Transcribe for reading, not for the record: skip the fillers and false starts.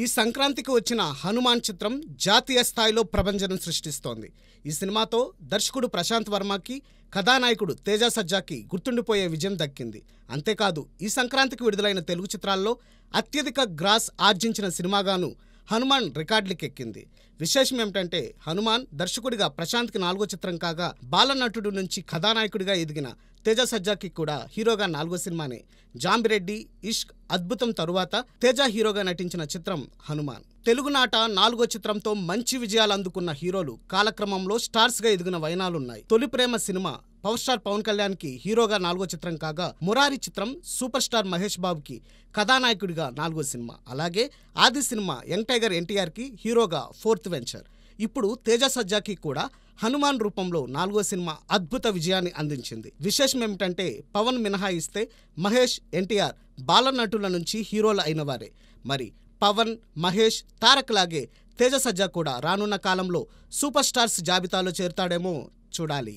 ఈ సంక్రాంతికి వచ్చిన హనుమాన్ చిత్రం జాతీయ స్థాయిలో ప్రభంజనం సృష్టిస్తోంది. ఈ సినిమాతో దర్శకుడు ప్రశాంత్ వర్మకి, కథానాయకుడు తేజ సజ్జాకి గుర్తుండిపోయే విజయం దక్కింది. అంతేకాదు ఈ సంక్రాంతికి విడుదలైన తెలుగు చిత్రాల్లో అత్యధిక గ్రాస్ ఆర్జించిన సినిమాగాను హనుమాన్ రికార్డులకెక్కింది. విశేషం ఏమిటంటే హనుమాన్ దర్శకుడిగా ప్రశాంత్కి 4వ చిత్రం కాగా, బాలనటుడు నుంచి కథానాయకుడిగా ఎదిగిన తేజ సజ్జాకి కూడా హీరోగా 4వ సినిమానే. జాంబిరెడ్డి, ఇష్క్, అద్భుతం తరువాత తేజ హీరోగా నటించిన చిత్రం హనుమాన్. తెలుగునాట 4వ చిత్రంతో మంచి విజయాలు అందుకున్న హీరోలు కాలక్రమంలో స్టార్స్గా ఎదిగిన వైనాలున్నాయి. తొలి ప్రేమ సినిమా పవర్ స్టార్ పవన్ కళ్యాణ్కి హీరోగా 4వ చిత్రం కాగా, మురారి చిత్రం సూపర్ స్టార్ మహేష్ బాబుకి కథానాయకుడిగా 4వ సినిమా. అలాగే ఆది సినిమా యంగ్ టైగర్ ఎన్టీఆర్కి హీరోగా 4th వెంచర్. ఇప్పుడు తేజ సజ్జాకి కూడా హనుమాన్ రూపంలో 4వ సినిమా అద్భుత విజయాన్ని అందించింది. విశేషం ఏమిటంటే పవన్ మినహాయిస్తే మహేష్, ఎన్టీఆర్ బాలనటుల నుంచి హీరోలు అయినవారే. మరి పవన్, మహేష్, తారక్ లాగే తేజ సజ్జా కూడా రానున్న కాలంలో సూపర్ స్టార్స్ జాబితాలో చేరుతాడేమో చూడాలి.